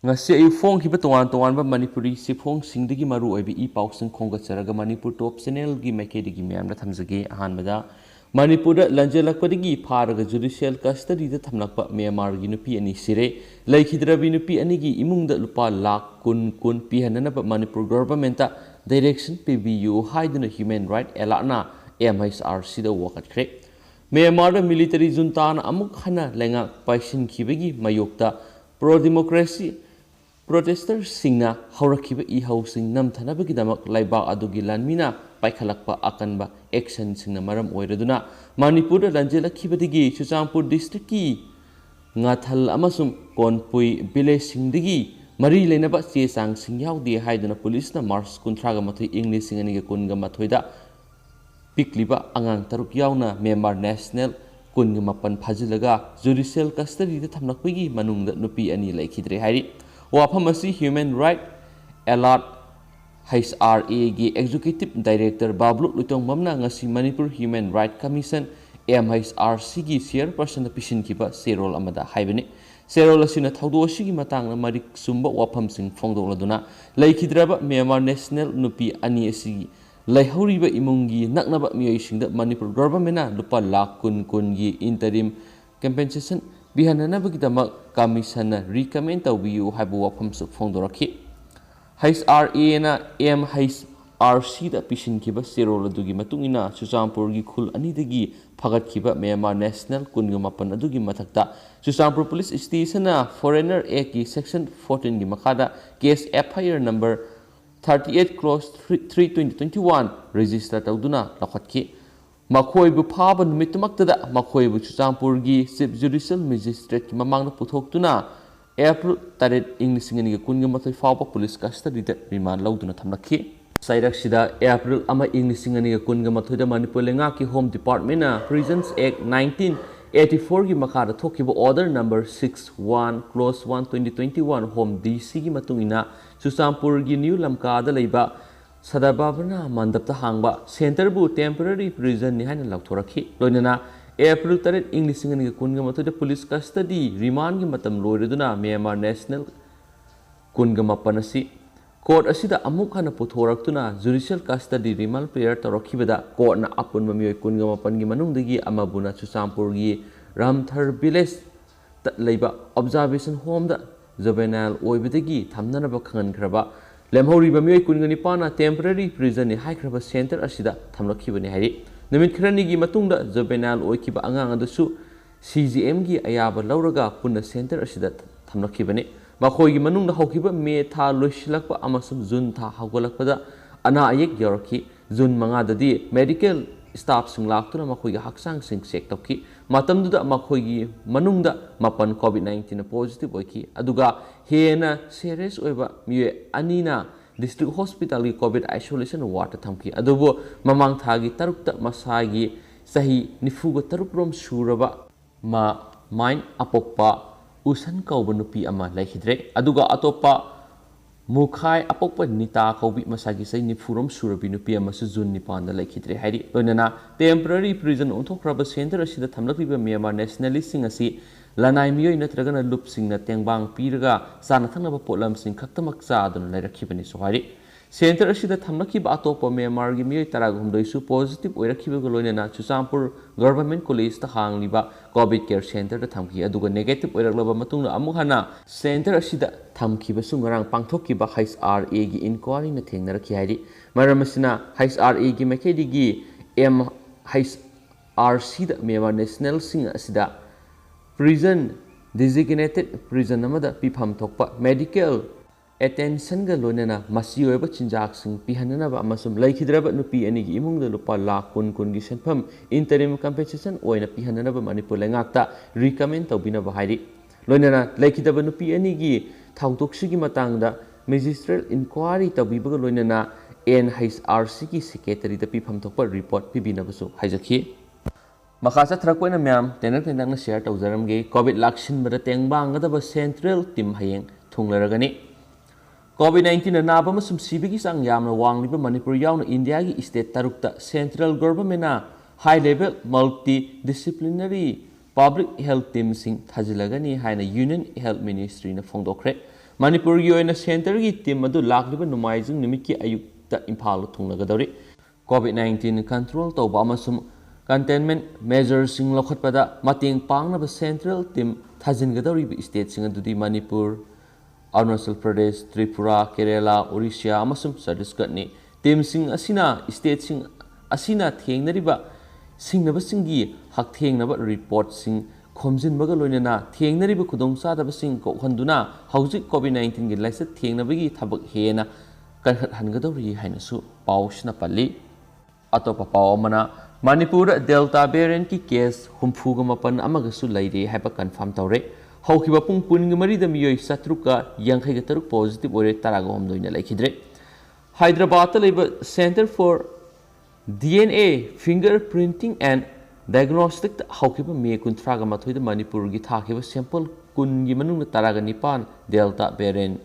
ngasi ayu phong ki towan towan ba manipuri sifong singdigi maru oibi I pausing khongatsaraga manipur top channel gi makedigi myam na thamjage ahan bada manipur da lanjelakpadigi pharaga judicial custody da thamlakpa Myanmar gi nupi ani sire laikhidrabi nupi ani gi imung da lupa lakh kun pihanana ba manipur government ta direction pbu haiduna human right elana MHRC da wakatkre Myanmar da military junta na amuk hana lenga paisin khibagi mayokta pro democracy protester singna haurakhiba I housing namthanabagidamak laibak adugi lanmina paikhalakpa akanba action singna maram oiraduna Manipur da lanjelakhibadigi Chuchampur district ki ngathal amasum konpui village singdigi mari leinaba che sang sing yaudi haiduna police na March 13 English singani ga kunga mathoida pikliba angang taruk yauna Myanmar national kunga mapan phajilaga judicial custody da thamlakpigi manungda nupi ani laikhidre hairi wafam asi human right alert HRA gi executive director Bablu Lutong Mamna ngasi Manipur Human Right Commission MHRC gi chairperson pisin kiba serol amada haibani serol asina thawdo asigi matang na marik sumba wafam sing phongdoladuna laikhidraba Myanmar national nupi ani asigi laihoriba imungi naknaba miyoi singda Manipur government na lupa lakh kun gi interim compensation bihananabagidamak commission na recommend tawbiyu haibu wafam su phongdorakhi HRA na MHRC da pisin kiba serol adugi matungina Chuchampur gi khul anidagi phagat kiba Myanmar national kunga mapan adugi mathakta Chuchampur police station na foreigner act ki section 14 gi makada case FIR number 38 cross 3 2021 register tawduna lakhatki Makhoibu phaba numitmaktada makhoibu Chuchampur gi chief judicial magistrate ki mamangna puthokduna April 3 English singani kunga mathoi fawba police custody da remand lauduna thamlakhi Sairak sida April ama English singani kunga mathoi da Manipur lenga ki home department na prisons act 1984 gi makara thokiba order number 61 clause 1 2021 home DC gi matungina Chuchampur gi new lamka da leiba Sadababana mandapta hangba center bu temporary prison ni haina lauthorakhi loinana April 3 English singani kunga mathoda police custody remand gi matam loireduna Myanmar national kunga mapanasi court asida amuk hana puthoraktuna judicial custody remand prayer torokhibada court na apun mamioi kunga mapan gi manungdagi amabuna Chuchampur gi Ramthar village ta leiba observation home da juvenile oibadagi thamnanaba khangankraba lemhoriba mioi kunga nipana temporary prison ni haikraba center asida thamlakhibani hairi numit khrani gi matungda juvenile oikiba angang adasu CGM gi ayaba lauraga punna center asida thamlakhibani makhoi gi manungda hokiba me tha loisilakpa amasum jun tha hawgalakpada ana ayek yarakhi jun manga dadi medical staff sing laktuna makhoi gi haksang sing check tokhi matamduda makhoi gi manungda mapan COVID-19 na positive oiki aduga hena serious oiba miye anina district hospital gi COVID isolation ward thamki adubo mamang thagi tarukta masagi sahi nifuga tarukrom suraba ma mind apokpa usan kauba nupi ama laikhidre aduga atopa mukhai apokpa nita kaubi masagi sai nifurom surabi nupi ama su jun nipan da laikhidre hairi loinana temporary prison onthokraba center asida thamlakriba Myanmar nationalist sing asi lanai miyoi natragana lup singna tengbang piraga sana thangnaba potlam sing khaktamak chaaduna lairakibani sohari center asida thamlakhiba atopa Myanmar gi miyoi taragumdoi su positive oirakhiba loinana Chuchampur government college ta hangliba covid care center da thamki aduga negative oiraklaba matungna amuk hana center asida thamkiba su ngarang pangthokkiba HRA gi inquiry na thengnarakhi hairi maramasina HRA gi makedi gi MHRC da Myanmar national sing asida prison designated prison amada pifam thokpa medical attention ga loinana masi oiba chinjak sing pihanana amasum laikhidraba nupi ani gi imungda lupa lakh kun gi senpham interim compensation oina pihanana Manipur lengakta recommend tawbina hairi loinana laikhidaba nupi ani gi thawdoksigi matangda magistrate inquiry tawbiba loinana NHRC ki secretary da pifam thokpa report pibina basu haijakhi Makasa thrakpoina myam tenang na share tawjaramge covid laksin bada tengbanggadaba central team hayeng thunglaragani COVID-19 na naba masum sibigi sang yamna wangliba Manipur yauna India gi state tarukta central government na high level multidisciplinary public health team sing thajilagani haina union health ministry na phongdokre ꯃꯅꯤꯄꯨꯔꯒꯤ ꯑꯣꯏꯅ ꯁꯦꯟꯇꯔꯒꯤ team ꯑꯗꯨ ꯂꯥꯛꯂꯤꯕ ꯅꯣꯡꯃꯥꯏꯖꯤꯡ ꯅꯨꯃꯤꯠꯀꯤ ꯑꯌꯨꯛꯇ ꯏꯝꯐꯥꯜꯗ ꯊꯨꯡꯂꯒꯗꯧꯔꯤ꯫ ꯀꯣꯚꯤꯗ-19 control ꯇꯧꯕ ꯑꯃꯁꯨꯡ ꯀꯟꯇꯦꯟꯃꯦꯟꯠ ꯃꯦꯖꯔꯁꯤꯡ ꯂꯧꯈꯠꯄꯗ ꯃꯇꯦꯡ ꯄꯥꯡꯅꯕ ꯁꯦꯟꯇ꯭ꯔꯦꯜ ꯇꯤꯝ ꯊꯥꯖꯤꯟꯒꯗꯧꯔꯤꯕ ꯁ꯭ꯇꯦꯠꯁꯤꯡ ꯑꯗꯨꯗꯤ ꯃꯅꯤꯄꯨꯔ, ꯑꯔꯨꯅꯥꯆꯜ ꯄ꯭ꯔꯗꯦꯁ, ꯇ꯭ꯔꯤꯄꯨꯔꯥ, ꯀꯦꯔꯦꯂꯥ, ꯑꯣꯔꯤꯁꯥ ꯑꯃꯁꯨꯡ ꯆꯠꯇꯤꯁꯒఢꯅꯤ꯫ ꯇꯤꯝꯁꯤꯡ ꯑꯁꯤꯅ ꯁ꯭ꯇꯦꯠꯁꯤꯡ ꯑꯁꯤꯅ ꯊꯦꯡꯅꯔꯤꯕ ꯁꯤꯡꯅꯕꯁꯤꯡꯒꯤ ꯍꯛꯊꯦꯡꯅꯕ ꯔꯤꯄꯣꯔꯠꯁꯤꯡ ꯈꯣꯝꯖꯤꯟꯕꯒ ꯂꯣꯏꯅꯅ ꯊꯦꯡꯅꯔꯤꯕ ꯈꯨꯗꯣꯡꯆꯥꯗꯕꯁꯤꯡ ꯀꯣꯛꯍꯟꯗꯨꯅ ꯍꯧꯖꯤꯛ ꯀꯣꯚꯤꯗ-19ꯒꯤ ꯂꯥꯏꯆꯠ ꯊꯦꯡꯅꯕꯒꯤ ꯊꯕꯛ ꯍꯦꯟꯅ ꯀꯟꯈꯠꯍꯟꯒꯗꯧꯔꯤ ꯍꯥꯏꯅꯁꯨ ꯄꯥꯎꯁꯤꯅ ꯄꯜꯂꯤ꯫ ꯑꯇꯣꯞꯄ ꯄꯥꯎ ꯑꯃꯅ ꯃꯅꯤꯄꯨꯔꯗ ꯗꯦꯜꯇꯥ ꯚꯦꯔꯤꯌꯦꯟꯠꯀꯤ ꯀꯦꯁ 64 ꯑꯃꯒꯁꯨ ꯂꯩꯔꯦ ꯍꯥꯏꯕ ꯀꯟꯐꯥꯔꯝ ꯇꯧꯔꯦ꯫ ꯍꯧꯈꯤꯕ ꯄꯨꯡ 84ꯗ ꯃꯤꯑꯣꯏ 783 ꯄꯣꯖꯤꯇꯤꯚ ꯑꯣꯏꯔꯦ, 13ꯅ ꯂꯩꯈꯤꯗ꯭ꯔꯦ꯫ ꯍꯥꯏꯗ꯭ꯔꯕꯥꯗꯇ ꯂꯩꯕ centre for DNA finger printing and ꯗꯥꯏꯒꯅꯣꯁꯇꯤꯛꯇ ꯍꯧꯈꯤꯕ ꯃꯦ 28ꯗ ꯃꯅꯤꯄꯨꯔꯒꯤ ꯊꯥꯈꯤꯕ ꯁꯦꯝꯄꯜ 10ꯒꯤ ꯃꯅꯨꯡꯗ 19 ꯗꯦꯜꯇꯥ ꯚꯦꯔꯤꯌꯦꯟꯠ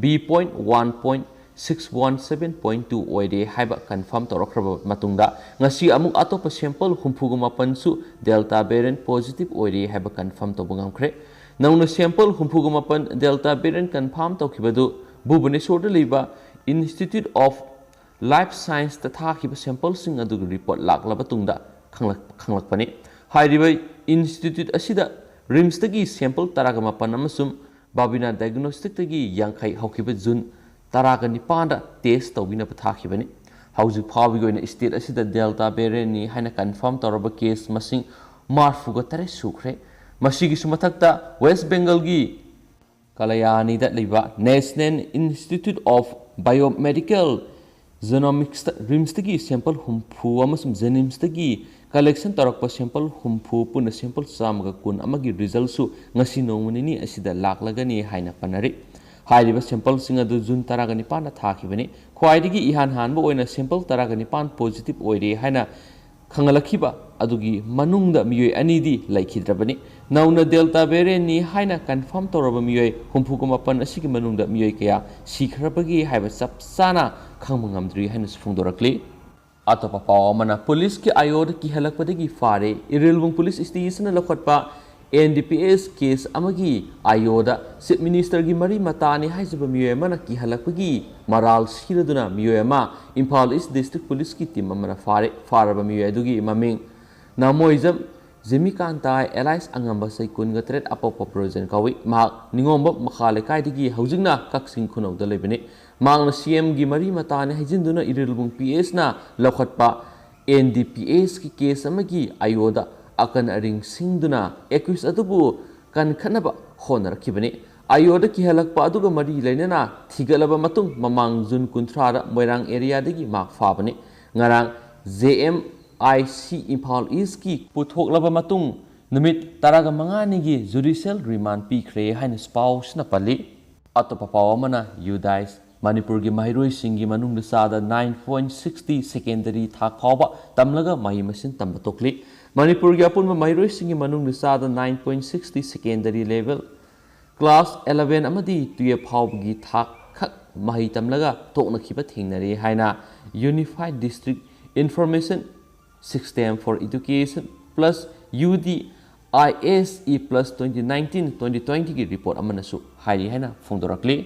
B.1.617.2 ꯑꯣꯏꯔꯦ ꯍꯥꯏꯕ ꯀꯟꯐꯥꯔꯝ ꯇꯧꯔꯛꯈ꯭ꯔꯕ ꯃꯇꯨꯡꯗ ꯉꯁꯤ ꯑꯃꯨꯛ ꯑꯇꯣꯞꯄ ꯁꯦꯝꯄꯜ 68ꯁꯨ ꯗꯦꯜꯇꯥ ꯚꯦꯔꯤꯌꯦꯟꯠ ꯄꯣꯖꯤꯇꯤꯚ ꯑꯣꯏꯔꯦ ꯍꯥꯏꯕ ꯀꯟꯐꯥꯔꯝ ꯇꯧꯕ ꯉꯝꯈ꯭ꯔꯦ꯫ ꯅꯧꯅ ꯁꯦꯝꯄꯜ 68 ꯗꯦꯜꯇꯥ ꯚꯦꯔꯤꯌꯦꯟꯠ ꯀꯟꯐꯥꯔꯝ ꯇꯧꯈꯤꯕꯗꯨ ꯚꯨꯕꯅꯦꯁ꯭ꯋꯔꯗ ꯂꯩꯕ ꯏꯟꯁꯇꯤꯇ꯭ꯌꯨꯠ ꯑꯣꯐ ꯂꯥꯏꯐ ꯁꯥꯏꯟꯁꯇ ꯊꯥꯈꯤꯕ ꯁꯦꯝꯄꯜꯁꯤꯡ ꯑꯗꯨꯒꯤ ꯔꯤꯄꯣꯔꯠ ꯂꯥꯛꯂꯕ ꯇꯨꯡꯗ ꯈꯪꯂꯛꯄꯅꯤ꯫ ꯍꯥꯏꯔꯤꯕ ꯏꯟꯁꯇꯤꯇ꯭ꯌꯨꯠ ꯑꯁꯤꯗ ꯔꯤꯝꯁꯇꯒꯤ ꯁꯦꯝꯄꯜ 19 ꯑꯃꯁꯨꯡ ꯕꯥꯕꯤꯅꯥ ꯗꯥꯏꯒꯅꯣꯁꯇꯤꯛꯇꯒꯤ 50 ꯍꯧꯈꯤꯕ ꯖꯨꯟ 19ꯗ ꯇꯦꯁ ꯇꯧꯕꯤꯅꯕ ꯊꯥꯈꯤꯕꯅꯤ꯫ ꯍꯧꯖꯤꯛ ꯐꯥꯎꯕꯒꯤ ꯑꯣꯏꯅ ꯁ꯭ꯇꯦꯠ ꯑꯁꯤꯗ ꯗꯦꯜꯇꯥ ꯚꯦꯔꯤꯌꯦꯟꯠꯅꯤ ꯍꯥꯏꯅ ꯀꯟꯐꯥꯔꯝ ꯇꯧꯔꯕ ꯀꯦꯁ ꯃꯁꯤꯡ 38 ꯁꯨꯈ꯭ꯔꯦ꯫ ꯃꯁꯤꯒꯤꯁꯨ ꯃꯊꯛꯇ ꯋꯦꯁꯠ ꯕꯦꯡꯒꯜꯒꯤ ꯀꯂꯌꯥꯅꯤꯗ ꯂꯩꯕ ꯅꯦꯁꯅꯦꯜ ꯏꯟꯁꯇꯤꯇ꯭ꯌꯨꯠ ꯑꯣꯐ ꯕꯥꯏꯑꯣꯃꯦꯗꯤꯀꯦꯜ ꯖꯦꯅꯣꯃꯤꯛꯁꯇ ꯔꯤꯝꯁꯇꯒꯤ ꯁꯦꯝꯄꯜ 60 ꯑꯃꯁꯨꯡ ꯖꯦꯅꯤꯝꯁꯇꯒꯤ ꯀꯂꯦꯛꯁꯟ ꯇꯧꯔꯛꯄ ꯁꯦꯝꯄꯜ 60 ꯄꯨꯟꯅ ꯁꯦꯝꯄꯜ 110 ꯑꯃꯒꯤ ꯔꯤꯖꯜꯠꯁꯨ ꯉꯁꯤ ꯅꯣꯡꯃ ꯅꯤꯅꯤ ꯑꯁꯤꯗ ꯂꯥꯛꯂꯒꯅꯤ ꯍꯥꯏꯅ ꯄꯟꯅꯔꯤ꯫ ꯍꯥꯏꯔꯤꯕ ꯁꯦꯝꯄꯜꯁꯤꯡ ꯑꯗꯨ ꯖꯨꯟ 19ꯗ ꯊꯥꯈꯤꯕꯅꯤ꯫ ꯈ꯭ꯋꯥꯏꯗꯒꯤꯏꯍꯥꯟ ꯍꯥꯟꯕ ꯑꯣꯏꯅ ꯁꯦꯝꯄꯜ 19 ꯄꯣꯖꯤꯇꯤꯚ ꯑꯣꯏꯔꯦ ꯍꯥꯏꯅ ꯈꯪꯍꯜꯂꯛꯈꯤꯕ ꯑꯗꯨꯒꯤ ꯃꯅꯨꯡꯗ ꯃꯤꯑꯣꯏ 2ꯗꯤ ꯂꯩꯈꯤꯗ꯭ꯔꯕꯅꯤ꯫ ꯅꯧꯅ ꯗꯦꯜꯇꯥ ꯚꯦꯔꯤꯌꯦꯟꯠꯅꯤ ꯍꯥꯏꯅ ꯀꯟꯐꯥꯔꯝ ꯇꯧꯔꯕ ꯃꯤꯑꯣꯏ 64 ꯑꯁꯤꯒꯤ ꯃꯅꯨꯡꯗ ꯃꯤꯑꯣꯏ ꯀꯌꯥ ꯁꯤꯈ꯭ꯔꯕꯒꯦ ꯍꯥꯏꯕ ꯆꯞ ꯆꯥꯅ ꯈꯪꯕ ꯉꯝꯗ꯭ꯔꯤ ꯍꯥꯏꯅꯁꯨ ꯐꯣꯡꯗꯣꯔꯛꯂꯤ꯫ ꯑꯇꯣꯞꯄ ꯄꯥꯎ ꯑꯃꯅ ꯄꯨꯂꯤꯁꯀꯤ ꯑꯥꯏꯑꯣꯗ ꯀꯤꯍꯜꯂꯛꯄꯗꯒꯤ ꯐꯥꯔꯦ꯫ ꯏꯔꯤꯜꯕꯨꯡ ꯄꯨꯂꯤꯁ ꯁ꯭ꯇꯦꯁꯟꯅ ꯂꯧꯈꯠꯄ NDPS ꯀꯦꯁ ꯑꯃꯒꯤ ꯑꯥꯏꯑꯣꯗ ꯆꯤꯐ ꯃꯤꯅꯤꯁꯇꯔꯒꯤ ꯃꯔꯤ ꯃꯇꯥꯅꯤ ꯍꯥꯏꯖꯕ ꯃꯤꯑꯣꯏ ꯑꯃꯅ ꯀꯤꯍꯜꯂꯛꯄꯒꯤ ꯃꯔꯥꯜ ꯁꯤꯔꯗꯨꯅ ꯃꯤꯑꯣꯏ ꯑꯃ ꯏꯝꯐꯥꯜ ꯏꯁꯠ ꯗꯤꯁꯇ꯭ꯔꯤꯛ ꯄꯨꯂꯤꯁꯀꯤ ꯇꯤꯝ ꯑꯃꯅ ꯐꯥꯔꯦ꯫ ꯐꯥꯔꯕ ꯃꯤꯑꯣꯏ ꯑꯗꯨꯒꯤ ꯃꯃꯤꯡ ꯅꯥꯃꯣꯏꯖꯝ ꯖꯤꯃꯤꯀꯥꯟꯇꯥ ꯑꯦꯂꯥꯏꯁ ꯑꯉꯝꯕ ꯆꯍꯤ 23 ꯑꯄꯣꯛꯄ ꯄ꯭ꯔꯣꯖꯦꯟ ꯀꯧꯏ꯫ ꯃꯍꯥꯛ ꯅꯤꯉꯣꯝꯕ ꯃꯈꯥ ꯂꯩꯀꯥꯏꯗꯒꯤ ꯍꯧꯖꯤꯛꯅ ꯀꯛꯆꯤꯡ ꯈꯨꯅꯧꯗ ꯂꯩꯕꯅꯤ꯫ ꯃꯍꯥꯛꯅ CMꯒꯤ ꯃꯔꯤ ꯃꯇꯥꯅꯤ ꯍꯥꯏꯖꯤꯟꯗꯨꯅ ꯏꯔꯤꯜꯕꯨꯡ PSꯅ ꯂꯧꯈꯠꯄ NDPSꯀꯤ ꯀꯦꯁ ꯑꯃꯒꯤ ꯑꯥꯏꯑꯣꯗ ꯑꯀꯟ ꯑꯔꯤꯡ ꯁꯤꯡꯗꯨꯅ ꯑꯦꯀ꯭ꯌꯨꯁ ꯑꯗꯨꯕꯨ ꯀꯟꯈꯠꯅꯕ ꯍꯣꯠꯅꯔꯛꯈꯤꯕꯅꯤ꯫ ꯑꯥꯏꯑꯣꯗ ꯀꯤꯍꯜꯂꯛꯄ ꯑꯗꯨꯒ ꯃꯔꯤ ꯂꯩꯅꯅ ꯊꯤꯒꯠꯂꯕ ꯃꯇꯨꯡ ꯃꯃꯥꯡ ꯖꯨꯟ 30ꯗ ꯃꯣꯏꯔꯥꯡ ꯑꯦꯔꯤꯌꯥꯗꯒꯤ ꯃꯍꯥꯛ ꯐꯥꯕꯅꯤ꯫ ꯉꯔꯥꯡ JMIC ꯏꯝꯐꯥꯜ ꯏꯁꯠꯀꯤ ꯄꯨꯊꯣꯛꯂꯕ ꯃꯇꯨꯡ ꯅꯨꯃꯤꯠ 15ꯅꯤꯒꯤ ꯖꯨꯗꯤꯁꯤꯌꯦꯜ ꯔꯤꯃꯥꯟꯗ ꯄꯤꯈ꯭ꯔꯦ ꯍꯥꯏꯅ ꯄꯥꯎꯁꯤꯅ ꯄꯜꯂꯤ꯫ ꯑꯇꯣꯞꯄ ꯄꯥꯎ ꯑꯃꯅ ꯌꯨꯗꯥꯏꯁ ꯃꯅꯤꯄꯨꯔꯒꯤ ꯃꯍꯩꯔꯣꯏꯁꯤꯡꯒꯤ ꯃꯅꯨꯡꯗ ꯆꯥꯗ 9.60 ꯁꯦꯀꯦꯟꯗꯔꯤ ꯊꯥꯛ ꯐꯥꯎꯕ ꯇꯝꯂꯒ ꯃꯍꯩ ꯃꯁꯤꯡ ꯇꯝꯕ ꯇꯣꯛꯂꯤ꯫ ꯃꯅꯤꯄꯨꯔꯒꯤ ꯑꯄꯨꯟꯕ ꯃꯍꯩꯔꯣꯏꯁꯤꯡꯒꯤ ꯃꯅꯨꯡꯗ ꯆꯥꯗ 9.60 ꯁꯦꯀꯦꯟꯗꯔꯤ ꯂꯦꯚꯦꯜ ꯀ꯭ꯂꯥꯁ 11 ꯑꯃꯗꯤ 12 ꯐꯥꯎꯕꯒꯤ ꯊꯥꯛ ꯈꯛ ꯃꯍꯩ ꯇꯝꯂꯒ ꯇꯣꯛꯅꯈꯤꯕ ꯊꯦꯡꯅꯔꯦ ꯍꯥꯏꯅ unified district information system for education + UDISE + 2019-2020ꯒꯤ ꯔꯤꯄꯣꯔꯠ ꯑꯃꯅꯁꯨ ꯍꯥꯏꯔꯤ ꯍꯥꯏꯅ ꯐꯣꯡꯗꯣꯔꯛꯂꯤ꯫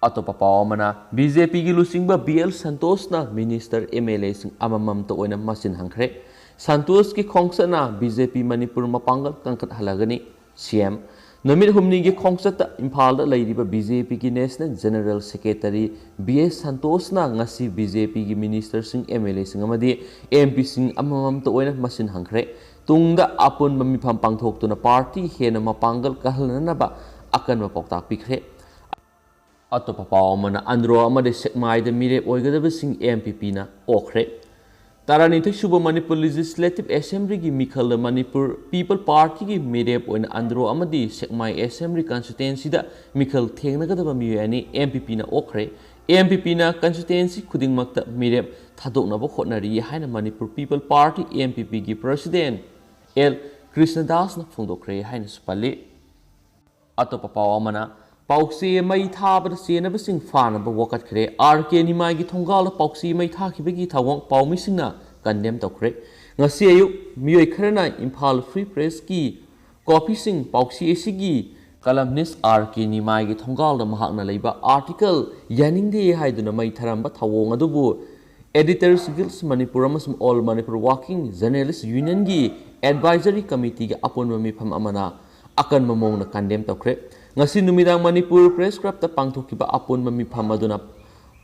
ꯑꯇꯣꯞꯄ ꯄꯥꯎ ꯑꯃꯅ BJPꯒꯤ ꯂꯨꯆꯤꯡꯕ BL ꯁꯟꯇꯣꯁꯅ ꯃꯤꯅꯤꯁꯇꯔ MLAꯁꯤꯡ ꯑꯃꯃꯝꯇ ꯑꯣꯏꯅ ꯃꯁꯤꯟ ꯍꯟꯈ꯭ꯔꯦ꯫ ꯁꯟꯇꯣꯁꯀꯤ ꯈꯣꯡꯆꯠꯅ BJP ꯃꯅꯤꯄꯨꯔ ꯃꯄꯥꯡꯒꯜ ꯀꯟꯈꯠꯍꯜꯂꯒꯅꯤ꯫ CM ꯅꯨꯃꯤꯠ 5ꯅꯤꯒꯤ ꯈꯣꯡꯆꯠꯇ ꯏꯝꯐꯥꯜꯗ ꯂꯩꯔꯤꯕ BJPꯒꯤ ꯅꯦꯁꯅꯦꯜ ꯖꯦꯅꯔꯦꯜ ꯁꯦꯀ꯭ꯔꯦꯇꯔꯤ BS ꯁꯟꯇꯣꯁꯅ ꯉꯁꯤ BJPꯒꯤ ꯃꯤꯅꯤꯁꯇꯔꯁꯤꯡ MLAꯁꯤꯡ ꯑꯃꯗꯤ MPꯁꯤꯡ ꯑꯃꯃꯝꯇ ꯑꯣꯏꯅ ꯃꯁꯤꯟ ꯍꯟꯈ꯭ꯔꯦ꯫ ꯇꯨꯡꯗ ꯑꯄꯨꯟꯕ ꯃꯤꯐꯝ ꯄꯥꯡꯊꯣꯛꯇꯨꯅ ꯄꯥꯔꯇꯤ ꯍꯦꯟꯅ ꯃꯄꯥꯡꯒꯜ ꯀꯟꯍꯟꯅꯕ ꯑꯀꯟꯕ ꯄꯥꯎꯇꯥꯛ ꯄꯤꯈ꯭ꯔꯦ꯫ ꯑꯇꯣꯞꯄ ꯄꯥꯎ ꯑꯃꯅ ꯑꯟꯗ꯭ꯔꯣ ꯑꯃꯗꯤ ꯁꯦꯛꯃꯥꯏꯗ ꯃꯤꯔꯦꯞ ꯑꯣꯏꯒꯗꯕꯁꯤꯡ MPPꯅ ꯑꯣꯛꯈ꯭ꯔꯦ꯫ 12ꯁꯨꯕ ꯃꯅꯤꯄꯨꯔ ꯂꯦꯖꯤꯁꯂꯦꯇꯤꯚ ꯑꯦꯁꯦꯝꯕ꯭ꯂꯤꯒꯤ ꯃꯤꯈꯜꯗ ꯃꯅꯤꯄꯨꯔ ꯄꯤꯄꯜ ꯄꯥꯔꯇꯤꯒꯤ ꯃꯤꯔꯦꯞ ꯑꯣꯏꯅ ꯑꯟꯗ꯭ꯔꯣ ꯑꯃꯗꯤ ꯁꯦꯛꯃꯥꯏ ꯑꯦꯁꯦꯝꯕ꯭ꯂꯤ ꯀꯟꯁꯇꯤꯇꯨꯌꯦꯟꯁꯤꯗ ꯃꯤꯈꯜ ꯊꯦꯡꯅꯒꯗꯕ ꯃꯤꯑꯣꯏ 2 MPPꯅ ꯑꯣꯛꯈ꯭ꯔꯦ꯫ MPPꯅ ꯀꯟꯁꯇꯤꯇꯨꯌꯦꯟꯁꯤ ꯈꯨꯗꯤꯡꯃꯛꯇ ꯃꯤꯔꯦꯞ ꯊꯥꯗꯣꯛꯅꯕ ꯍꯣꯠꯅꯔꯤ ꯍꯥꯏꯅ ꯃꯅꯤꯄꯨꯔ ꯄꯤꯄꯜ ꯄꯥꯔꯇꯤ MPPꯒꯤ ꯄ꯭ꯔꯁꯤꯗꯦꯟꯠ L. ꯀ꯭ꯔꯤꯁꯅꯗꯥꯁꯅ ꯐꯣꯡꯗꯣꯛꯈ꯭ꯔꯦ ꯍꯥꯏꯅꯁꯨ ꯄꯜꯂꯤ꯫ ꯑꯇꯣꯞꯄ ꯄꯥꯎ ꯑꯃꯅ ꯄꯥꯎꯆꯦ ꯃꯩ ꯊꯥꯕꯗ ꯆꯦꯟꯅꯕꯁꯤꯡ ꯐꯥꯅꯕ ꯋꯥꯀꯠꯈ꯭ꯔꯦ꯫ RK ꯅꯤꯃꯥꯏꯒꯤ ꯊꯣꯡꯒꯥꯜꯗ ꯄꯥꯎꯆꯦ ꯃꯩ ꯊꯥꯈꯤꯕꯒꯤ ꯊꯧꯑꯣꯡ ꯄꯥꯎꯃꯤꯁꯤꯡꯅ ꯀꯟꯗꯦꯝ ꯇꯧꯈ꯭ꯔꯦ꯫ ꯉꯁꯤ ꯑꯌꯨꯛ ꯃꯤꯑꯣꯏ ꯈꯔꯅ ꯏꯝꯐꯥꯜ ꯐ꯭ꯔꯤ ꯄ꯭ꯔꯦꯁꯀꯤ ꯀꯣꯄꯤꯁꯤꯡ ꯄꯥꯎꯆꯦ ꯑꯁꯤꯒꯤ columnist R.K. Nimai thonggal da mahakna leiba article yaningde haiduna mai tharamba thawong adubu Editors Guild Manipur amasum All Manipur Working Journalists Union gi Advisory Committee gi aponma mifam amana akan mamong na condemn tawkre ngasi numidang Manipur Press Club ta pangthokiba aponma mifam aduna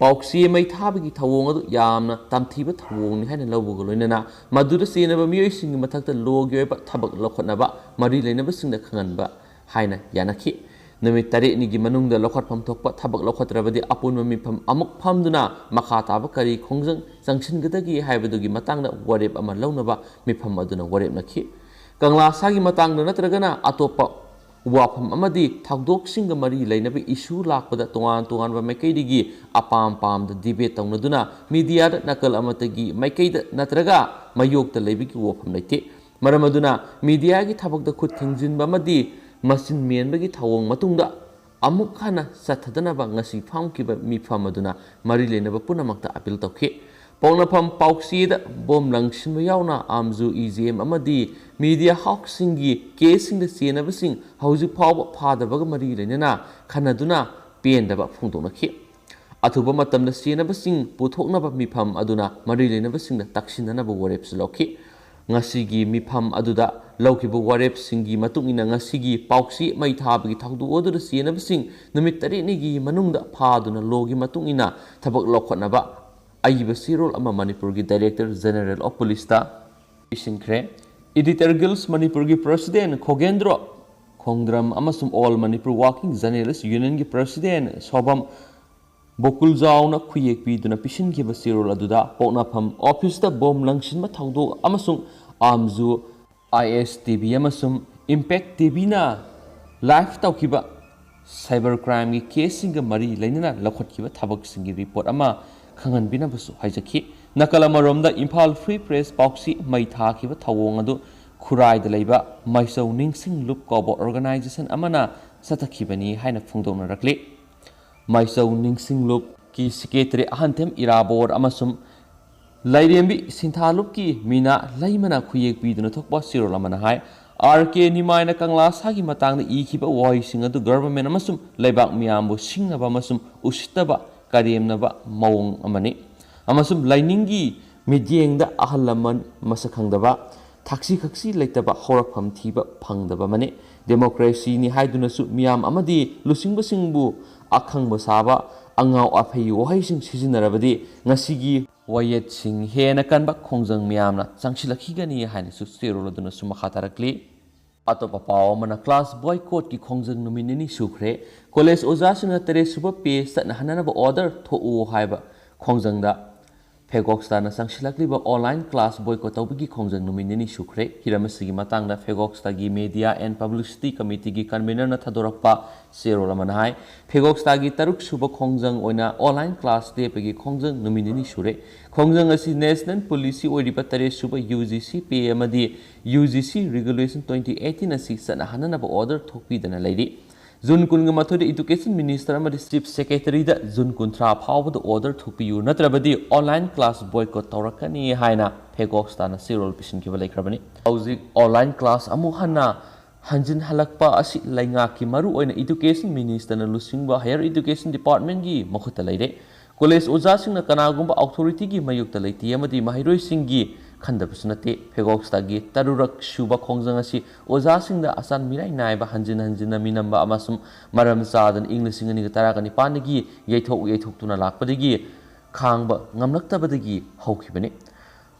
pauksi mai thabagi thawong adu yamna tamthiba thawong ni haina lawbugo loinana maduda senaba miyoi sing mathakta logi oiba thabak lokhotnaba mari leinaba singda khanganba haina yanakhi nami tare ni gi manungda lokhat pham thokpa thabak lokhatrabadi apunma mifam amuk phamduna makha taba kari khongjang sangshin gadagi haibadugi matangda warep ama launaba mifam aduna warep nakhi kangla sagi matangda natragana atopa wafam amadi thagdok singa mari leinaba issue lakpada tongan tongan ba maikaidigi apam pam da debate tawnaduna media da nakal amatagi maikaida natraga mayokta leibigi wafam leite maramaduna media gi thabak da khut thingjinba amadi masin mienbagi thawong matungda amuk khana sathadanaba ngasi phamkiba mifam aduna mari leinaba punamakta appeal tawkhi pawnafam pauksida bom langsinba yauna amzu EGM amadi media hawksingi kesingda senabasing haujuk phawba phadabaga mari leinana khanaduna pendaba phungdonakhi athuba matamda senabasing puthoknaba mifam aduna mari leinabasingda taksinanaba warepsu lokhi ngasigi mifam aduda laukiba warep singi matungina ngasigi pauksi mai thabagi thaudu odu senabasing numit tare nigi manungda phaduna logi matungina thabak lokhotnaba aiba sirol ama Manipur gi Director General of Police ta isinkre Editor Guild Manipur gi President Khogendro Khongdram amasum All Manipur Working Journalists Union gi President Sobam Bokul Jauna khuyek pi duna pisin gi basirol aduda poknafam office ta bom langshin ma thaudu amasum amzu ISTV amasum Impact TV na live tawkiba cyber crime gi case singa mari leinana lakhotkiba thabak singi report ama khangan binabasu haijakhi nakalamoromda Imphal Free Press pauksi mai thakiba thawong adu khurai da leiba maisau ningsing loop kobo organization amana satakhibani haina phungdona rakle maisau ningsing loop ki secretary ahantem irabor amasum lairembi sinthalup ki mina laimana khuyek piduna thokpa sirol amana hai RK Nimai na kangla sagi matangda ikhiba wai sing adu government amasum leibak miyambu singnaba amasum usitaba karemnaba mawong amani amasum lainingi midyengda ahalaman masakhangdaba thaksi khaksi leitaba horakpham thiba phangdaba mani democracy ni haidunasu miyam amadi lusingba singbu akhangba saba angau aphei wahai sing sijinarabadi ngasigi wayet sing hena kanba khongjang miyamna changsilakhigani haina su seroloduna sumakha atopa paw mana class boycott ki khongjang numinini sukre college oja sina tere suba pe satna hanana ba order tho u haiba khongjangda Fegoxta na sangsilakliba online class boycott tawbigi khongjang numinini sukre hiramasigi matangda Fegoxta gi media and publicity committee gi convener na thadorakpa serolamana hai Fegoxta gi taruk suba khongjang oina online class de pegi khongjang numinini sure khongjang asi national policy oiriba tare suba UGC pe amadi UGC regulation 2018 asi sana hanana ba order thokpidana leiri June kunga mathodi education minister amadi chief secretary da June kuntra phawbada order thupiyu natrabadi online class boycott tawrakani haina Fegoxta na sirol pisin ki balaikrabani hauzik online class amu hanna hanjin halakpa asi lainga ki maru oina education minister na lusingba higher education department gi makhuta leire college oja singna kanagumba authority gi mayukta leiti amadi mahiroi singi khandabsunate Fegoxta gi tarurak shuba khongjang asi oja singda asan mirai naiba hanjin minamba amasum maram sadan english ngani taragani panigi yeithok tuna lakpadigi khangba ngamlaktabadagi haukhibani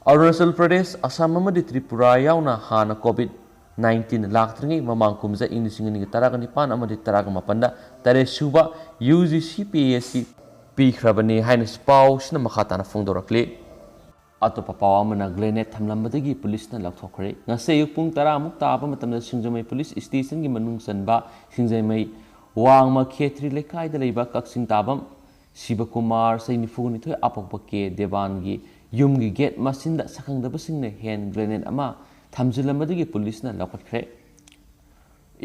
Arunachal Pradesh Assam amadi Tripura yauna hana COVID-19 laktringi mamang kumza english ngani taragani pan amadi taragama tare shuba UGC PSC pikhrabani haina spaw sina makhatana phongdorakle atopa pawa mana Glenet thamlambadagi police na lakthokre ngase yuk pung 10 muk taba matamda Singjamai police station gi manung sanba Singjamai wangma khetri lekai da leiba kaksing tabam Shibakumar Sainifuni thoi apokpa ke Devan gi yum gi gate masinda sakhangdaba singne hand grenade ama thamjilamadagi police na lakhatkre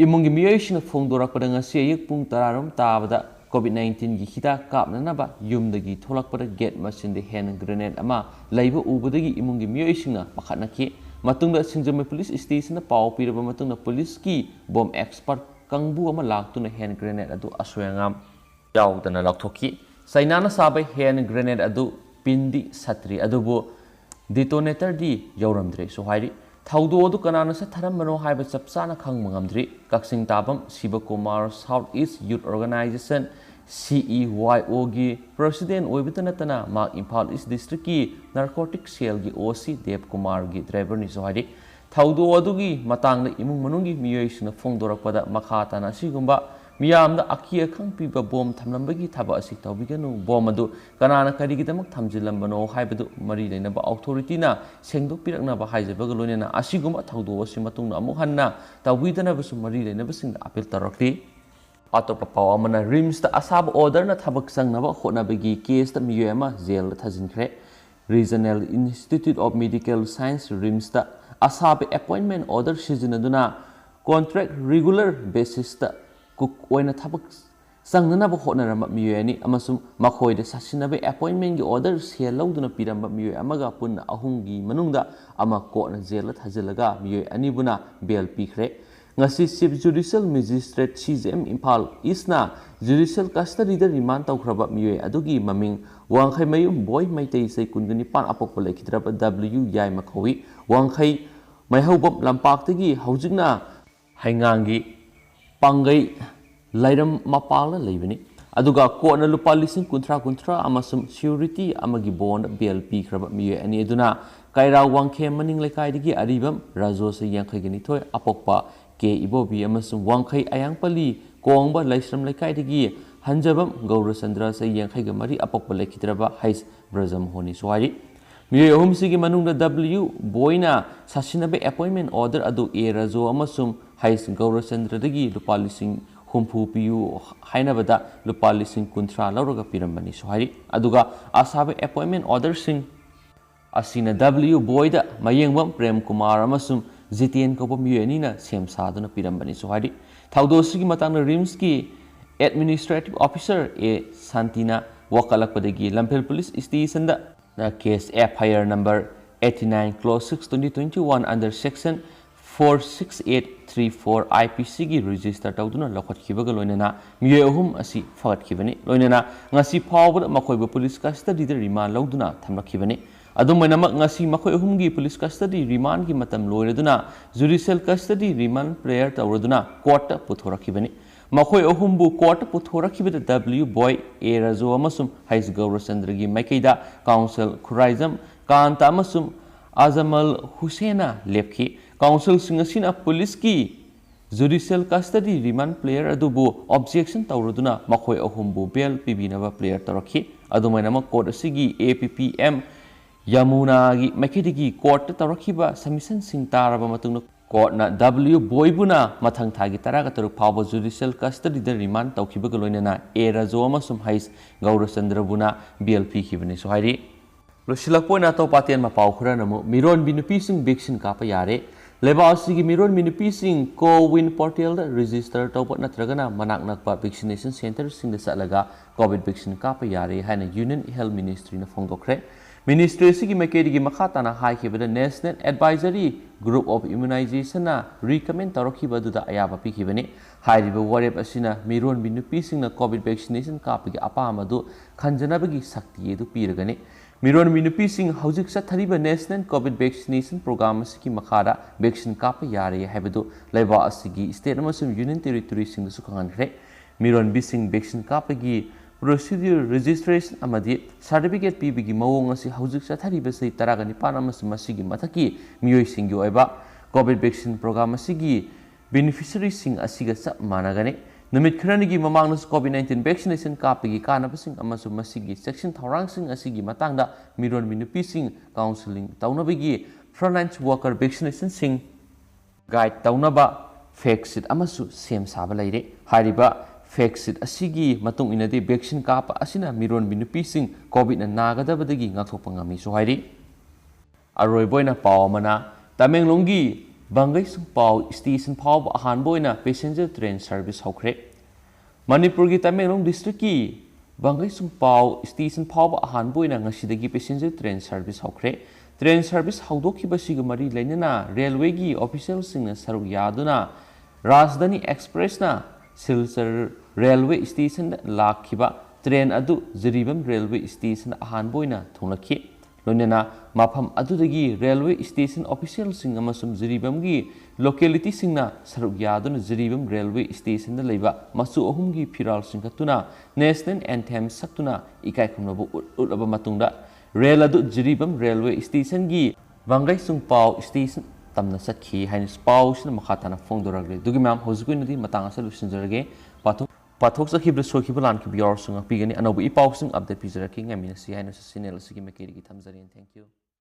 imungi miyoi sina phongdorakpada ngase yuk pung 10 rom tabada COVID-19 gi hita kapnanaba yumdagi tholakpada gate machine de hand grenade ama laiba ubadagi imungi miyoi singna pakhatnaki matungda Singjamai police station na paw piraba matungda police ki bomb expert ꯀꯥꯡꯕꯨ ꯑꯃ ꯂꯥꯛꯇꯨꯅ ꯍꯦꯟ grenade ꯑꯗꯨ ꯑꯁꯣꯏ ꯑꯉꯥꯝ ꯌꯥꯎꯗꯅ ꯂꯧꯊꯣꯛꯈꯤ꯫ ꯆꯩꯅꯥꯅ ꯁꯥꯕ ꯍꯦꯟ ꯒ꯭ꯔꯦꯅꯦꯗ ꯑꯗꯨ ꯄꯤꯟꯗꯤ ꯁꯠꯇ꯭ꯔꯤ ꯑꯗꯨꯕꯨ ꯗꯤꯇꯣꯅꯦꯇꯔꯗꯤ ꯌꯧꯔꯝꯗ꯭ꯔꯦꯁꯨ ꯍꯥꯏꯔꯤ꯫ ꯊꯧꯗꯣꯛ ꯑꯗꯨ ꯀꯅꯥꯅ ꯁꯠꯊꯔꯝꯕꯅꯣ ꯍꯥꯏꯕ ꯆꯞ ꯆꯥꯅ ꯈꯪꯕ ꯉꯝꯗ꯭ꯔꯤ꯫ ꯀꯛꯆꯤꯡ ꯇꯥꯕꯝ ꯁꯤꯕꯀꯨꯃꯥꯔ ꯁꯥꯎꯠ ꯏꯁ ꯌꯨꯠ ꯑꯣꯔꯒꯅꯥꯏꯖꯦꯁꯟ CEYOꯒꯤ ꯄ꯭ꯔꯁꯤꯗꯦꯟ ꯑꯣꯏꯕꯇ ꯅꯠꯇꯅ ꯃꯍꯥꯛ ꯏꯝꯐꯥꯜ ꯏꯁ ꯗꯤꯁꯇ꯭ꯔꯤꯛꯀꯤ ꯅꯥꯔꯀꯣꯇꯤꯛ ꯁꯦꯜꯒꯤ OC ꯗꯦꯕꯀꯨꯃꯥꯔꯒꯤ ꯗ꯭ꯔꯥꯏꯚꯔꯅꯤꯁꯨ ꯍꯥꯏꯔꯤ꯫ ꯊꯧꯗꯣꯛ ꯑꯗꯨꯒꯤ ꯃꯇꯥꯡꯗ ꯏꯃꯨꯡ ꯃꯅꯨꯡꯒꯤ ꯃꯤꯑꯣꯏꯁꯤꯡꯅ ꯐꯣꯡꯗꯣꯔꯛꯄꯗ ꯃꯈꯥ ꯇꯥꯅ ꯑꯁꯤꯒꯨꯝꯕ ꯃꯤꯌꯥꯝꯗ ꯑꯀꯤ ꯑꯈꯪ ꯄꯤꯕ ꯕꯣꯝ ꯊꯝꯂꯝꯕꯒꯤ ꯊꯕꯛ ꯑꯁꯤ ꯇꯧꯕꯤꯒꯅꯨ, ꯕꯣꯝ ꯑꯗꯨ ꯀꯅꯥꯅ ꯀꯔꯤꯒꯤꯗꯃꯛ ꯊꯝꯖꯤꯜꯂꯝꯕꯅꯣ ꯍꯥꯏꯕꯗꯨ ꯃꯔꯤ ꯂꯩꯅꯕ ꯑꯣꯊꯣꯔꯤꯇꯤꯅ ꯁꯦꯡꯗꯣꯛꯄꯤꯔꯛꯅꯕ ꯍꯥꯏꯖꯕꯒ ꯂꯣꯏꯅꯅ ꯑꯁꯤꯒꯨꯝꯕ ꯊꯧꯗꯣꯛ ꯑꯁꯤ ꯃꯇꯨꯡꯗ ꯑꯃꯨꯛ ꯍꯟꯅ ꯇꯧꯕꯤꯗꯅꯕꯁꯨ ꯃꯔꯤ ꯂꯩꯅꯕꯁꯤꯡꯗ ꯑꯄꯤꯜ ꯇꯧꯔꯛꯂꯤ꯫ ꯑꯇꯣꯞꯄ ꯄꯥꯎ ꯑꯃꯅ ꯔꯤꯝꯁꯇ ꯑꯁꯥꯕ ꯑꯣꯔꯗꯔꯅ ꯊꯕꯛ ꯆꯪꯅꯕ ꯍꯣꯠꯅꯕꯒꯤ ꯀꯦꯁꯇ ꯃꯤꯑꯣꯏ ꯑꯃ ꯖꯦꯜꯗ ꯊꯥꯖꯤꯟꯈ꯭ꯔꯦ꯫ Regional institute of medical sciences ꯔꯤꯝꯁꯇ ꯑꯁꯥꯕ ꯑꯦꯄꯣꯏꯟꯃꯦꯟ ꯑꯣꯔꯗꯔ ꯁꯤꯖꯤꯟꯅꯗꯨꯅ ꯀꯣꯟꯇ꯭ꯔꯦꯛ ꯔꯤꯒꯨꯂꯔ ꯕꯦꯁꯤꯁꯇ ꯀꯨꯛ ꯑꯣꯏꯅ ꯊꯕꯛ ꯆꯪꯅꯅꯕ ꯍꯣꯠꯅꯔꯝꯕ ꯃꯤꯑꯣꯏ ꯑꯅꯤ ꯑꯃꯁꯨꯡ ꯃꯈꯣꯏꯗ ꯁꯥꯁꯤꯟꯅꯕ ꯑꯦꯄꯣꯏꯟꯃꯦꯟꯒꯤ ꯑꯣꯔꯗꯔ ꯁꯦꯜ ꯂꯧꯗꯨꯅ ꯄꯤꯔꯝꯕ ꯃꯤꯑꯣꯏ ꯑꯃꯒ ꯄꯨꯟꯅ ꯑꯍꯨꯝꯒꯤ ꯃꯅꯨꯡꯗ ꯑꯃ ꯀꯣꯔꯠꯅ ꯖꯦꯜꯗ ꯊꯥꯖꯤꯜꯂꯒ ꯃꯤꯑꯣꯏ ꯑꯅꯤꯕꯨꯅ ꯕꯦꯜ ꯄꯤꯈ꯭ꯔꯦ꯫ ꯉꯁꯤ ꯆꯤꯐ ꯖꯨꯗꯤꯁꯤꯌꯦꯜ ꯃꯦꯖꯤꯁꯇ꯭ꯔꯦꯠ CJM ꯏꯝꯐꯥꯜ ꯏꯁꯅ ꯖꯨꯗꯤꯁꯤꯌꯦꯜ ꯀꯁꯇꯗꯤꯗ ꯔꯤꯃꯥꯟ ꯇꯧꯈ꯭ꯔꯕ ꯃꯤꯑꯣꯏ ꯑꯗꯨꯒꯤ ꯃꯃꯤꯡ ꯋꯥꯡꯈꯩꯃꯌꯨꯝ ꯕꯣꯏ ꯃꯩꯇꯩ ꯆꯍꯤ 29 ꯑꯄꯣꯛꯄ ꯂꯩꯈꯤꯗ꯭ꯔꯕ W ꯌꯥꯏꯃ ꯀꯧꯏ꯫ ꯋꯥꯡꯈꯩ ꯃꯩꯍꯧꯕꯝ ꯂꯝꯄꯥꯛꯇꯒꯤ ꯍꯧꯖꯤꯛꯅ ꯍꯩꯉꯥꯡꯒꯤ ꯄꯥꯡꯒꯩ ꯂꯩꯔꯝ ꯃꯄꯥꯜꯗ ꯂꯩꯕꯅꯤ꯫ ꯑꯗꯨꯒ ꯀꯣꯔꯠꯅ ꯂꯨꯄꯥ ꯂꯤꯁꯤꯡ 30 ꯑꯃꯁꯨꯡ ꯁꯤꯌꯨꯔꯤꯇꯤ ꯑꯃꯒꯤ ꯕꯣꯟꯗ ꯕꯦꯜ ꯄꯤꯈ꯭ꯔꯕ ꯃꯤꯑꯣꯏ ꯑꯅꯤ ꯑꯗꯨꯅ ꯀꯩꯔꯥꯎ ꯋꯥꯡꯈꯦꯝ ꯃꯅꯤꯡ ꯂꯩꯀꯥꯏꯗꯒꯤ ꯑꯔꯤꯕꯝ ꯔꯥꯖꯣ ꯆꯍꯤ 52 ꯑꯄꯣꯛꯄ K ꯏꯕꯣꯕꯤ ꯑꯃꯁꯨꯡ ꯋꯥꯡꯈꯩ ꯑꯌꯥꯡꯄꯜꯂꯤ ꯀꯣꯡꯕ ꯂꯩꯁ꯭ꯔꯝ ꯂꯩꯀꯥꯏꯗꯒꯤ ꯍꯟꯖꯕꯝ ꯒꯧꯔꯆꯟꯗ꯭ꯔ ꯆꯍꯤ 53 ꯑꯄꯣꯛꯄ ꯂꯩꯈꯤꯗ꯭ꯔꯕ ꯍꯩꯁ ꯕ꯭ꯔꯖꯃꯣꯍꯟꯁꯨ ꯍꯥꯏꯔꯤ꯫ ꯃꯤꯑꯣꯏ ꯑꯍꯨꯝꯁꯤꯒꯤ ꯃꯅꯨꯡꯗ W ꯕꯣꯏꯅ ꯁꯥꯁꯤꯟꯅꯕ ꯑꯦꯄꯣꯏꯟꯃꯦꯟ ꯑꯣꯔꯗꯔ ꯑꯗꯨ A ꯔꯥꯖꯣ ꯑꯃꯁꯨꯡ ꯍꯩꯁ ꯒꯧꯔꯆꯟꯗ꯭ꯔꯗꯒꯤ ꯂꯨꯄꯥ ꯂꯤꯁꯤꯡ 60 ꯄꯤꯌꯨ ꯍꯥꯏꯅꯕꯗ ꯂꯨꯄꯥ ꯂꯤꯁꯤꯡ 30 ꯂꯧꯔꯒ ꯄꯤꯔꯝꯕꯅꯤꯁꯨ ꯍꯥꯏꯔꯤ꯫ ꯑꯗꯨꯒ ꯑꯁꯥꯕ ꯑꯦꯄꯣꯏꯟꯃꯦꯟ ꯑꯣꯔꯗꯔꯁꯤꯡ ꯑꯁꯤꯅ W ꯕꯣꯏꯗ ꯃꯌꯦꯡꯕꯝ ꯄ꯭ꯔꯦꯝ ꯀꯨꯃꯥꯔ ꯑꯃꯁꯨꯡ ꯖꯤꯇꯦꯟ ꯀꯧꯕ ꯃꯤꯑꯣꯏ ꯑꯅꯤꯅ ꯁꯦꯝ ꯁꯥꯗꯨꯅ ꯄꯤꯔꯝꯕꯅꯤꯁꯨ ꯍꯥꯏꯔꯤ꯫ ꯊꯧꯗꯣꯛ ꯑꯁꯤꯒꯤ ꯃꯇꯥꯡꯗ ꯔꯤꯝꯁꯀꯤ ꯑꯦꯗꯃꯤꯅꯤꯁꯇ꯭ꯔꯦꯇꯤꯚ ꯑꯣꯐꯤꯁꯔ A ꯁꯥꯟꯇꯤꯅ ꯋꯥꯀꯠꯂꯛꯄꯗꯒꯤ ꯂꯝꯐꯦꯜ ꯄꯨꯂꯤꯁ ꯁ꯭ꯇꯦꯁꯟꯗ case FIR number 89 clause 6 2021 under section 46834 IPCꯒꯤ ꯔꯦꯖꯤꯁꯇꯔ ꯇꯧꯗꯨꯅ ꯂꯧꯈꯠꯈꯤꯕꯒ ꯂꯣꯏꯅꯅ ꯃꯤꯑꯣꯏ ꯑꯍꯨꯝ ꯑꯁꯤ ꯐꯒꯠꯈꯤꯕꯅꯤ꯫ ꯂꯣꯏꯅꯅ ꯉꯁꯤ ꯐꯥꯎꯕꯗ ꯃꯈꯣꯏꯕꯨ ꯄꯨꯂꯤꯁ ꯀꯁꯇꯗꯤꯗ ꯔꯤꯃꯥꯟ ꯂꯧꯗꯨꯅ ꯊꯝꯂꯛꯈꯤꯕꯅꯤ꯫ ꯑꯗꯨꯝ ꯑꯣꯏꯅꯃꯛ ꯉꯁꯤ ꯃꯈꯣꯏ ꯑꯍꯨꯝꯒꯤ ꯄꯨꯂꯤꯁ ꯀꯁꯇꯗꯤ ꯔꯤꯃꯥꯟꯒꯤ ꯃꯇꯝ ꯂꯣꯏꯔꯗꯨꯅ ꯖꯨꯗꯤꯁꯤꯌꯦꯜ ꯀꯁꯇꯗꯤ ꯔꯤꯃꯥꯟ ꯄ꯭ꯔꯦꯌꯔ ꯇꯧꯔꯗꯨꯅ ꯀꯣꯔꯠꯇ ꯄꯨꯊꯣꯔꯛꯈꯤꯕꯅꯤ꯫ ꯃꯈꯣꯏ ꯑꯍꯨꯝꯕꯨ ꯀꯣꯔꯠꯇ ꯄꯨꯊꯣꯔꯛꯈꯤꯕꯗ W ꯕꯣꯏ, A ꯔꯥꯖꯣ ꯑꯃꯁꯨꯡ ꯍꯩꯁ ꯒꯧꯔꯆꯟꯗ꯭ꯔꯒꯤ ꯃꯥꯏꯀꯩꯗ ꯀꯥꯎꯟꯁꯤꯜ ꯈꯨꯔꯥꯏꯖꯝ ꯀꯥꯟꯇ ꯑꯃꯁꯨꯡ ꯑꯖꯃꯜ ꯍꯨꯁꯦꯟꯅ ꯂꯦꯞꯈꯤ꯫ ꯀꯥꯎꯟꯁꯤꯜꯁꯤꯡ ꯑꯁꯤꯅ ꯄꯨꯂꯤꯁꯀꯤ ꯖꯨꯗꯤꯁꯤꯌꯦꯜ ꯀꯁꯇꯗꯤ ꯔꯤꯃꯥꯟ ꯄ꯭ꯂꯦꯌꯔ ꯑꯗꯨꯕꯨ ꯑꯣꯕꯖꯦꯛꯁꯟ ꯇꯧꯔꯗꯨꯅ ꯃꯈꯣꯏ ꯑꯍꯨꯝꯕꯨ ꯕꯦꯜ ꯄꯤꯕꯤꯅꯕ ꯄ꯭ꯂꯦꯌꯔ ꯇꯧꯔꯛꯈꯤ꯫ ꯑꯗꯨꯃꯥꯏꯅꯃꯛ ꯀꯣꯔꯠ ꯑꯁꯤꯒꯤ APPM ꯌꯃꯨꯅꯥꯒꯤ ꯃꯥꯏꯀꯩꯗꯒꯤ ꯀꯣꯔꯠꯇ ꯇꯧꯔꯛꯈꯤꯕ ꯁꯕꯃꯤꯁꯟꯁꯤꯡ ꯇꯥꯔꯕ ꯃꯇꯨꯡꯗ ꯀꯣꯔꯠꯅ W ꯕꯣꯏꯕꯨꯅꯃꯊꯪ ꯊꯥꯒꯤ 13 ꯐꯥꯎꯕ ꯖꯨꯗꯤꯁꯤꯌꯦꯜ ꯀꯁꯇꯗꯤꯗ ꯔꯤꯃꯥꯟ ꯇꯧꯈꯤꯕꯒ ꯂꯣꯏꯅꯅ A ꯔꯥꯖꯣ ꯑꯃꯁꯨꯡ ꯍꯩꯁ ꯒꯧꯔꯆꯟꯗ꯭ꯔꯕꯨꯅ ꯕꯦꯜ ꯄꯤꯈꯤꯕꯅꯤꯁꯨ ꯍꯥꯏꯔꯤ꯫ ꯂꯣꯏꯁꯤꯜꯂꯛꯄ ꯑꯣꯏꯅ ꯑꯇꯣꯞꯄ ꯑꯇꯦꯟꯕ ꯄꯥꯎ ꯈꯔꯅ ꯑꯃꯨꯛ ꯃꯤꯔꯣꯟꯕꯤ ꯅꯨꯄꯤꯁꯤꯡ ꯚꯦꯛꯁꯤꯟ ꯀꯥꯞꯄ ꯌꯥꯔꯦ꯫ ꯂꯩꯕꯥꯛ ꯑꯁꯤꯒꯤ ꯃꯤꯔꯣꯟꯕꯤ ꯅꯨꯄꯤꯁꯤꯡ ꯀꯣꯋꯤꯟ ꯄꯣꯔꯇꯦꯜꯗ ꯔꯦꯖꯤꯁꯇꯔ ꯇꯧꯕ ꯅꯠꯇ꯭ꯔꯒꯅ ꯃꯅꯥꯛ ꯅꯛꯄ ꯚꯦꯛꯁꯤꯅꯦꯁꯟ ꯁꯦꯟꯇꯔꯁꯤꯡꯗ ꯆꯠꯂꯒ ꯀꯣꯚꯤꯗ ꯚꯦꯛꯁꯤꯟ ꯀꯥꯞꯄ ꯌꯥꯔꯦ ꯍꯥꯏꯅ ꯌꯨꯅꯤꯌꯟ ꯍꯦꯜꯊ ꯃꯤꯅꯤꯁꯇ꯭ꯔꯤꯅ ꯐꯣꯡꯗꯣꯛꯈ꯭ꯔꯦ꯫ ꯃꯤꯅꯤꯁꯇ꯭ꯔꯤ ꯑꯁꯤꯒꯤ ꯃꯥꯏꯀꯩꯗꯒꯤ ꯃꯈꯥ ꯇꯥꯅ ꯍꯥꯏꯈꯤꯕꯗ ꯅꯦꯁꯅꯦꯜ ꯑꯦꯗꯚꯥꯏꯖꯔꯤ ꯒ꯭ꯔꯨꯞ ꯑꯣꯐ ꯏꯝꯃꯨꯅꯥꯏꯖꯦꯁꯟꯅ ꯔꯤꯀꯃꯦꯟ ꯇꯧꯔꯛꯈꯤꯕ ꯑꯗꯨꯗ ꯑꯌꯥꯕ ꯄꯤꯈꯤꯕꯅꯤ꯫ ꯍꯥꯏꯔꯤꯕ ꯋꯥꯔꯦꯞ ꯑꯁꯤꯅ ꯃꯤꯔꯣꯟꯕꯤ ꯅꯨꯄꯤꯁꯤꯡꯅ ꯀꯣꯚꯤꯗ ꯚꯦꯛꯁꯤꯅꯦꯁꯟ ꯀꯥꯞꯄꯒꯤ ꯑꯄꯥꯝꯕ ꯑꯗꯨ ꯈꯟꯖꯅꯕꯒꯤ ꯁꯛꯇꯤ ꯑꯗꯨ ꯄꯤꯔꯒꯅꯤ꯫ ꯃꯤꯔꯣꯟꯕꯤ ꯅꯨꯄꯤꯁꯤꯡ ꯍꯧꯖꯤꯛ ꯆꯠꯊꯔꯤꯕ ꯅꯦꯁꯅꯦꯜ ꯀꯣꯚꯤꯗ ꯚꯦꯛꯁꯤꯅꯦꯁꯟ ꯄ꯭ꯔꯣꯒ꯭ꯔꯥꯝ ꯑꯁꯤꯒꯤ ꯃꯈꯥꯗ ꯚꯦꯛꯁꯤꯟ ꯀꯥꯞꯄ ꯌꯥꯔꯦ ꯍꯥꯏꯕꯗꯨ ꯂꯩꯕꯥꯛ ꯑꯁꯤꯒꯤ ꯁ꯭ꯇꯦꯠ ꯑꯃꯁꯨꯡ ꯌꯨꯅꯤꯌꯟ ꯇꯦꯔꯤꯇꯣꯔꯤꯁꯤꯡꯗꯁꯨ ꯈꯪꯍꯟꯈ꯭ꯔꯦ꯫ ꯃꯤꯔꯣꯟꯕꯤꯁꯤꯡ ꯚꯦꯛꯁꯤꯟ ꯀꯥꯞꯄꯒꯤ ꯄ꯭ꯔꯣꯁꯤꯗ꯭ꯌꯨꯔ, ꯔꯦꯖꯤꯁꯇ꯭ꯔꯦꯁꯟ ꯑꯃꯗꯤ ꯁꯥꯔꯇꯤꯐꯤꯀꯦꯠ ꯄꯤꯕꯒꯤ ꯃꯑꯣꯡ ꯑꯁꯤ ꯍꯧꯖꯤꯛ ꯆꯠꯊꯔꯤꯕ ꯆꯍꯤ 19 ꯑꯃꯁꯨꯡ ꯃꯁꯤꯒꯤ ꯃꯊꯛꯀꯤ ꯃꯤꯑꯣꯏꯁꯤꯡꯒꯤ ꯑꯣꯏꯕ ꯀꯣꯚꯤꯗ ꯚꯦꯛꯁꯤꯟ ꯄ꯭ꯔꯣꯒ꯭ꯔꯥꯝ ꯑꯁꯤꯒꯤ ꯕꯦꯅꯤꯐꯤꯁꯔꯤꯁꯤꯡ ꯑꯁꯤꯒ ꯆꯞ ꯃꯥꯟꯅꯒꯅꯤ꯫ ꯅꯨꯃꯤꯠ ꯈꯔꯅꯤꯒꯤ ꯃꯃꯥꯡꯗꯁꯨ ꯀꯣꯚꯤꯗ-19 ꯚꯦꯛꯁꯤꯅꯦꯁꯟ ꯀꯥꯞꯄꯒꯤ ꯀꯥꯟꯅꯕꯁꯤꯡ ꯑꯃꯁꯨꯡ ꯃꯁꯤꯒꯤ ꯆꯦꯛꯁꯤꯟ ꯊꯧꯔꯥꯡꯁꯤꯡ ꯑꯁꯤꯒꯤ ꯃꯇꯥꯡꯗ ꯃꯤꯔꯣꯟꯕꯤ ꯅꯨꯄꯤꯁꯤꯡ ꯀꯥꯎꯟꯁꯤꯂꯤꯡ ꯇꯧꯅꯕꯒꯤ ꯐ꯭ꯔꯟꯠꯂꯥꯏꯟ ꯋꯥꯔꯀꯔ ꯚꯦꯛꯁꯤꯅꯦꯁꯟꯁꯤꯡ ꯒꯥꯏꯗ ꯇꯧꯅꯕ ꯐꯦꯛꯠ ꯁꯤꯠ ꯑꯃꯁꯨ ꯁꯦꯝ ꯁꯥꯕ ꯂꯩꯔꯦ꯫ ꯍꯥꯏꯔꯤꯕ ꯐꯦꯛꯠ ꯁꯤꯠ ꯑꯁꯤꯒꯤ ꯃꯇꯨꯡ ꯏꯟꯅꯗꯤ ꯚꯦꯛꯁꯤꯟ ꯀꯥꯞꯄ ꯑꯁꯤꯅ ꯃꯤꯔꯣꯟꯕꯤ ꯅꯨꯄꯤꯁꯤꯡ ꯀꯣꯚꯤꯗꯅ ꯅꯥꯒꯗꯕꯗꯒꯤ ꯉꯥꯛꯊꯣꯛꯄ ꯉꯝꯃꯤꯁꯨ ꯍꯥꯏꯔꯤ꯫ ꯑꯔꯣꯏꯕ ꯑꯣꯏꯅ ꯄꯥꯎ ꯑꯃꯅ ꯇꯃꯦꯡꯂꯣꯡꯒꯤ ꯕꯪꯒꯩꯁꯨꯡꯄꯥꯎ ꯁ꯭ꯇꯦꯁꯟ ꯐꯥꯎꯕ ꯑꯍꯥꯟꯕ ꯑꯣꯏꯅ ꯄꯦꯁꯦꯟꯖꯔ ꯇ꯭ꯔꯦꯟ ꯁꯔꯚꯤꯁ ꯍꯧꯈ꯭ꯔꯦ꯫ ꯃꯅꯤꯄꯨꯔꯒꯤ ꯇꯃꯦꯡꯂꯣꯡ ꯗꯤꯁꯇ꯭ꯔꯤꯛꯀꯤ ꯕꯪꯒꯩꯁꯨꯡꯄꯥꯎ ꯁ꯭ꯇꯦꯁꯟ ꯐꯥꯎꯕ ꯑꯍꯥꯟꯕ ꯑꯣꯏꯅ ꯉꯁꯤꯗꯒꯤ ꯄꯦꯁꯦꯟꯖꯔ ꯇ꯭ꯔꯦꯟ ꯁꯔꯚꯤꯁ ꯍꯧꯈ꯭ꯔꯦ꯫ ꯇ꯭ꯔꯦꯟ ꯁꯔꯚꯤꯁ ꯍꯧꯗꯣꯛꯈꯤꯕꯁꯤꯒ ꯃꯔꯤ ꯂꯩꯅꯅ ꯔꯦꯜꯋꯦꯒꯤ ꯑꯣꯐꯤꯁꯤꯌꯦꯜꯁꯤꯡꯅ ꯁꯔꯨꯛ ꯌꯥꯗꯨꯅ राजधानी एक्सप्रेसना सिलचर रेलवे स्टेशन लाखिबा ट्रेन अदु जिरीबम रेलवे स्टेशन अहानबोइना थोंलखि लोनेना माफम अदुदगी रेलवे स्टेशन ऑफिशियल सिंग अमसुम जिरीबमगी लोकेलिटी सिंगना सरुक यादुन जिरीबम रेलवे स्टेशन लेबा मसु अहुमगी फिराल सिंगतुना नेशनल एंथेम सक्तुना इकाय खुमनबु उलबा मतुंगदा रेल अदु जिरीबम रेलवे स्टेशन गी वांगै सुंगपाव स्टेशन तमना सखी हाइन पाव सिन मखाताना फोंदोरगले दुगी मैम होजुकुनदी मतांग असल सिंजरगे पाथोक सखिब सोखिब लानखिब यार सुंग पिगनी अनोबु इ पाव सिंग update पिजरके ngami si haina sinel sigi mekeri ki thamjari. Thank you.